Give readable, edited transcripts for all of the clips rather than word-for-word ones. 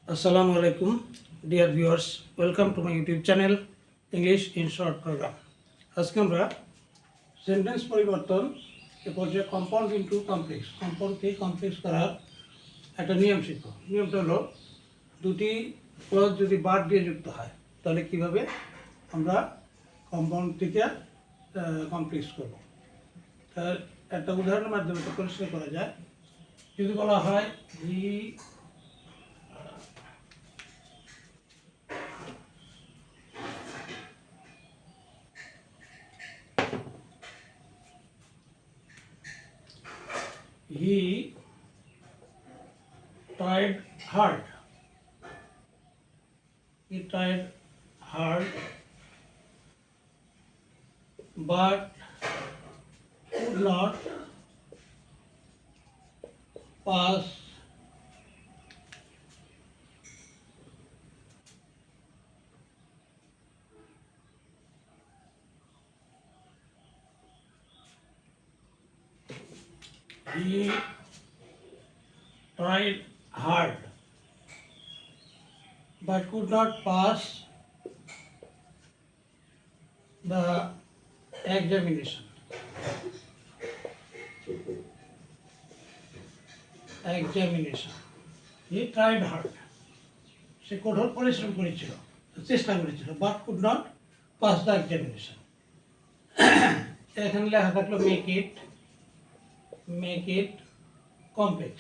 Assalamu alaikum, dear viewers. Welcome to my YouTube channel, English in Short program. আজকে আমরা sentence পরিবর্তন এ পর্যায়ে compound into complex কম্পাউন্ডকে complex করার একটা নিয়ম শিখব। নিয়মটা হলো দুটি পদ যদি বার দিয়ে যুক্ত হয় তাহলে কিভাবে আমরা কম্পাউন্ড থেকে কমপ্লেক্স করব। তার একটা উদাহরণের মাধ্যমে এটা পরিষ্কার করা যায়। যদি বলা হয় he tried hard. He tried hard, but could not pass he tried hard but could not pass the examination. He tried hard. সে কঠোর পরিশ্রম করেছিল, চেষ্টা করেছিল, but could not pass the examination. এখানে লেখা থাকলো make it complex.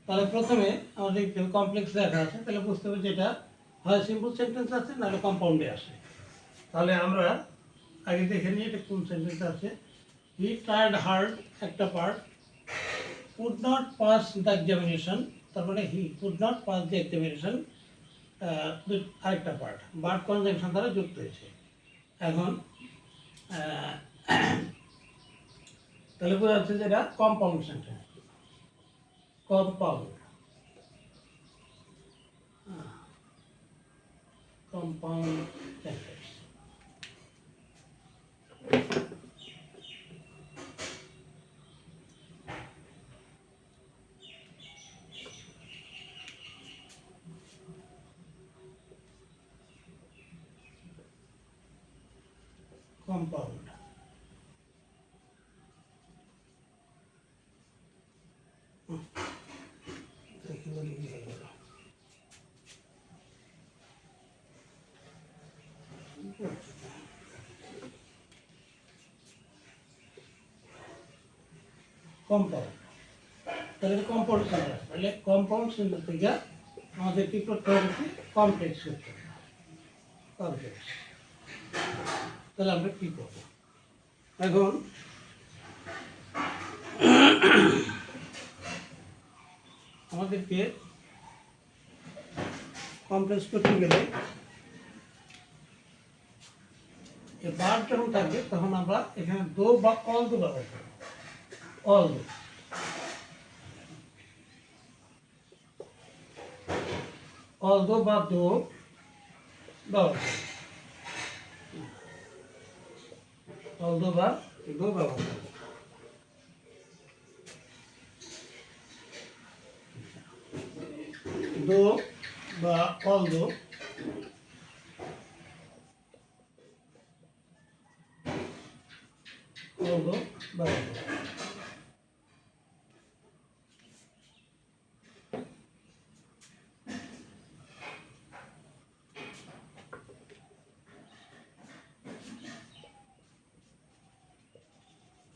তাহলে প্রথমে আমাদের কমপ্লেক্স লেখা আছে, তাহলে বুঝতে হবে যেটা হয় সিম্পল সেন্টেন্স আছে নাহলে কম্পাউন্ডে আসে। তাহলে আমরা আগে দেখে নিই এটা কোন সেন্টেন্স আছে। হি ট্রাইড হার্ড একটা part, could not pass the examination, তারপরে he could not pass the examination আরেকটা পার্ট, বাট কনজাংশন দ্বারা যুক্ত হয়েছে। এখন তাহলে বোঝা যাচ্ছে যেটা compound sentence. compound sentence. Compound. Compound, তাহলে কম্পাউন্ড সেন্টেন্স, তাহলে কম্পাউন্ড সেন্টেন্স থেকে আমাদের কি করতে হবে, কমপ্লেক্স করতে হবে। কমপ্লেক্স, তাহলে আমরা কি করব এখন? আমাদেরকে কমপ্লেক্স করতে গেলে এই বার যখন থাকবে তখন আমরা এখানে দো বা অল দো ব্যবহার করব। অল দো, অল দো বা দো ব্যবহার করব। অল দো বা দো ব্যবহার করব। দো বা অল দো ব্যবহার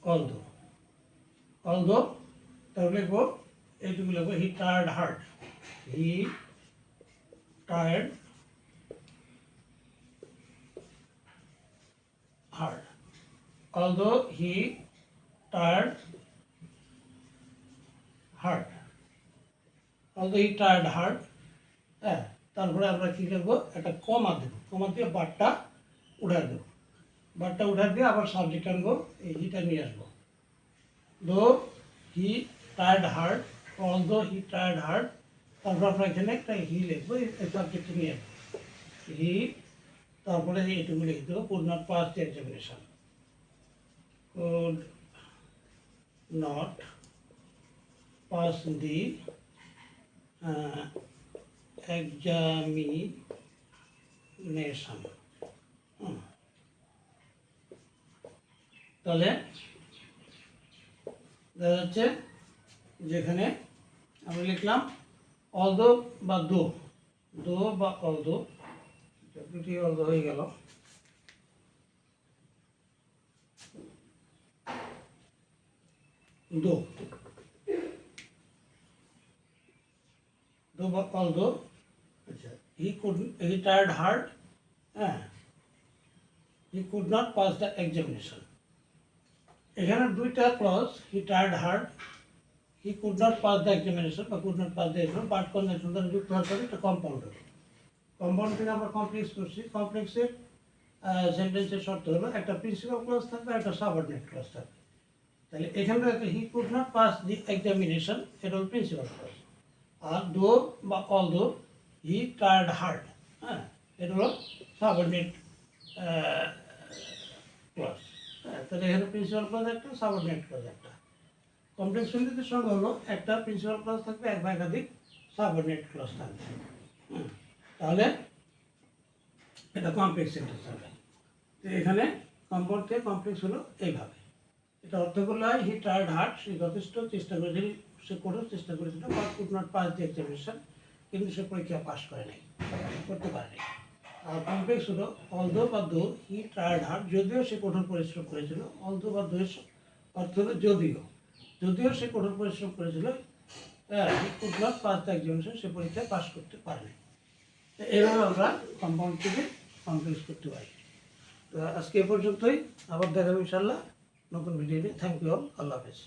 করব। although তাহলে লিখবো এইটুকু লিখবো he tired hard. He tired hard, although he tired hard, although he tired hard। হ্যাঁ, তারপরে আমরা কি লিখবো, একটা কমা দেবো, কমা দিয়ে বারটা উঠায় দেবো, বারটা উঠায় দিয়ে আবার সাবজেক্ট আনবো, এই হিটা নিয়ে আসবো। Though he tired hard, although he tired hard, তারপর আমরা এখানে একটা হি লিখবো, এই সাবজেক্টটা নিয়ে আসবো। হি তারপরে এইটুকু লিখে দেবো, could not pass the examination. could not pass the examination. তাহলে দেখা যাচ্ছে যেখানে আমরা লিখলাম অলদো বা দো, দো বা অলদো, দুটি অলদো হয়ে গেল। দো, দো বা অলদো, আচ্ছা, he tried hard, হ্যাঁ, he could not pass the examination। এখানে দুইটা clause, he tried hard, he could not pass the examination বা could not pass the exam, but conjunction দ্বারা যুক্ত হওয়ার পরে এটা কম্পাউন্ড হবে। কম্পাউন্ড থেকে আমরা কমপ্লেক্স করছি। কমপ্লেক্সের সেন্টেন্সের শর্ত হলো একটা প্রিন্সিপাল ক্লজ থাকবে, একটা সাবঅর্ডিনেট ক্লজ থাকবে। তাহলে এখানে হি could not pass the examination, এটা হল প্রিন্সিপাল ক্লজ। আর দো বা অলদো হি ট্রাইড হার্ড, হ্যাঁ, এটা হলো সাবঅর্ডিনেট ক্লজ। হ্যাঁ, তাহলে এখানে প্রিন্সিপাল ক্লজ একটা, সাবঅর্ডিনেট ক্লজ একটা। কমপ্লেক্স সেন্টেন্সের সঙ্গে হলো একটা প্রিন্সিপাল ক্লজ থাকবে, এক বা একাধিক সাবঅর্ডিনেট ক্লজ থাকবে। তাহলে এটা কমপ্লেক্স সেন্টেন্স হবে। তো এখানে কম্পাউন্ড থেকে কমপ্লেক্স হলো এইভাবে। এটা অর্থ করলে হয় হি ট্রাইড হার্ড, সে যথেষ্ট চেষ্টা করেছিল, সে কঠোর চেষ্টা করেছিল, but could not pass the examination, কিন্তু সে পরীক্ষা পাস করে নাই, করতে পারেনি। আর কমপ্লেক্স হলো অলদো বা দো হি ট্রাইড হার্ড, যদিও সে কঠোর পরিশ্রম করেছিল। অলদো বা দো এর অর্থ হলো যদিও, যদিও সে কঠোর পরিশ্রম করেছিল, he could not pass the examination, সে পরীক্ষায় পাস করতে পারেনি। তো এইভাবে আমরা কম্পাউন্ড থেকে কমপ্লেক্স করতে পারি। তো আজকে এ পর্যন্তই, আবার দেখাবো ইনশাল্লাহ নতুন ভিডিও নিয়ে। থ্যাংক ইউ অল, আল্লাহ হাফেজ।